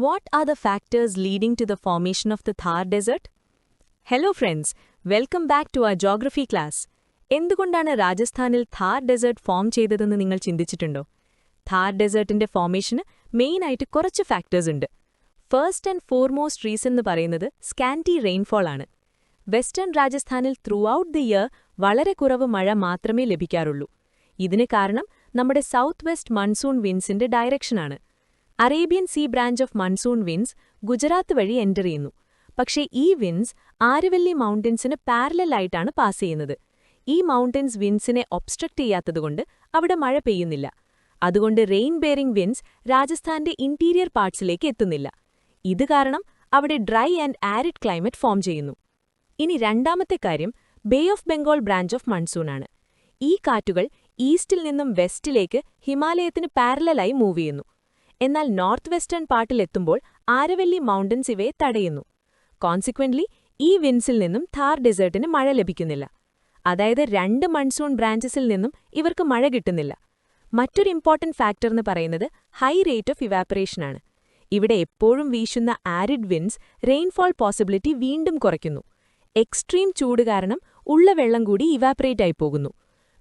What are the factors leading to the formation of the Thar Desert? Hello friends, welcome back to our geography class. എന്തുകൊണ്ടാണ് രാജസ്ഥാനിൽ Thar desert form ചെയ്തതെന്ന് നിങ്ങൾ ചിന്തിച്ചിട്ടുണ്ടോ? ഥാർ ഡെസേർട്ടിന്റെ ഫോർമേഷന് മെയിനായിട്ട് കുറച്ച് factors ഉണ്ട്. ഫസ്റ്റ് ആൻഡ് ഫോർമോസ്റ്റ് റീസൺ എന്ന് പറയുന്നത് സ്കാൻറ്റി റെയിൻഫോൾ ആണ്. വെസ്റ്റേൺ രാജസ്ഥാനിൽ ത്രൂ ഔട്ട് ദി ഇയർ വളരെ കുറവ് മഴ മാത്രമേ ലഭിക്കാറുള്ളൂ. ഇതിന് കാരണം നമ്മുടെ സൗത്ത് വെസ്റ്റ് മൺസൂൺ വിൻഡ്സിന്റെ ഡയറക്ഷനാണ്. Arabian sea branch of monsoon winds Gujarat വഴി എൻ്റർ ചെയ്യുന്നു. പക്ഷേ ഈ വിൻഡ്സ് ആരവല്ലി മൗണ്ടൻസിന് പാരലലായിട്ടാണ് പാസ് ചെയ്യുന്നത്. ഈ മൗണ്ടൻസ് വിൻഡ്സിനെ ഒബ്സ്ട്രക്ട് ചെയ്യാത്തതുകൊണ്ട് അവിടെ മഴ പെയ്യുന്നില്ല. അതുകൊണ്ട് റെയിൻ ബെയറിംഗ് വിൻഡ്സ് രാജസ്ഥാന്റെ ഇന്റീരിയർ പാർട്സിലേക്ക് എത്തുന്നില്ല. ഇത് കാരണം അവിടെ dry and arid climate form ചെയ്യുന്നു. ഇനി രണ്ടാമത്തെ കാര്യം bay of Bengal branch of monsoon ആണ്. ഈ കാറ്റുകൾ ഈസ്റ്റിൽ നിന്നും വെസ്റ്റിലേക്ക് ഹിമാലയത്തിന് പാരലലായി മൂവ് ചെയ്യുന്നു. എന്നാൽ നോർത്ത് വെസ്റ്റേൺ പാർട്ടിലെത്തുമ്പോൾ ആരവല്ലി മൗണ്ടൻസ് ഇവയെ തടയുന്നു. കോൺസിക്വന്റ്ലി ഈ വിൻഡ്സിൽ നിന്നും ഥാർ ഡെസേർട്ടിന് മഴ ലഭിക്കുന്നില്ല. അതായത് രണ്ട് മൺസൂൺ ബ്രാഞ്ചസിൽ നിന്നും ഇവർക്ക് മഴ കിട്ടുന്നില്ല. മറ്റൊരു ഇമ്പോർട്ടന്റ് ഫാക്ടർ എന്ന് പറയുന്നത് ഹൈ റേറ്റ് ഓഫ് ഇവാപ്പറേഷനാണ്. ഇവിടെ എപ്പോഴും വീശുന്ന ആരിഡ് വിൻഡ്സ് റെയിൻഫോൾ പോസിബിലിറ്റി വീണ്ടും കുറയ്ക്കുന്നു. എക്സ്ട്രീം ചൂട് കാരണം ഉള്ള വെള്ളം കൂടി ഇവാപ്പറേറ്റ് ആയി പോകുന്നു.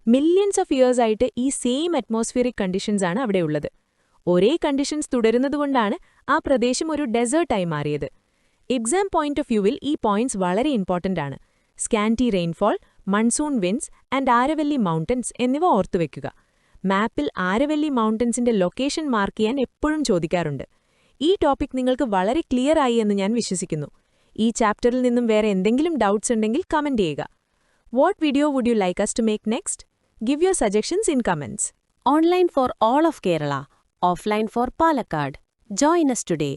മില്യൺസ് ഓഫ് ഇയേഴ്സ് ആയിട്ട് ഈ സെയിം അറ്റ്മോസ്ഫിയറിക് കണ്ടീഷൻസ് ആണ് അവിടെയുള്ളത്. ഒരേ കണ്ടീഷൻസ് തുടരുന്നതുകൊണ്ടാണ് ആ പ്രദേശം ഒരു ഡെസേർട്ടായി മാറിയത്. എക്സാം പോയിന്റ് ഓഫ് വ്യൂവിൽ ഈ പോയിന്റ്സ് വളരെ ഇമ്പോർട്ടന്റ് ആണ്. Scanty rainfall, monsoon winds and Aravalli mountains എന്നിവ ഓർത്തുവെക്കുക. മാപ്പിൽ ആരവല്ലി മൗണ്ടൻസിന്റെ ലൊക്കേഷൻ മാർക്ക് ചെയ്യാൻ എപ്പോഴും ചോദിക്കാറുണ്ട്. ഈ ടോപ്പിക് നിങ്ങൾക്ക് വളരെ ക്ലിയർ ആയി എന്ന് ഞാൻ വിശ്വസിക്കുന്നു. ഈ ചാപ്റ്ററിൽ നിന്നും വേറെ എന്തെങ്കിലും ഡൗട്ട്സ് ഉണ്ടെങ്കിൽ കമന്റ് ചെയ്യുക. What video would you like us to make next? Give your suggestions in comments. Online for all of Kerala, offline for Palakkad. Join us today.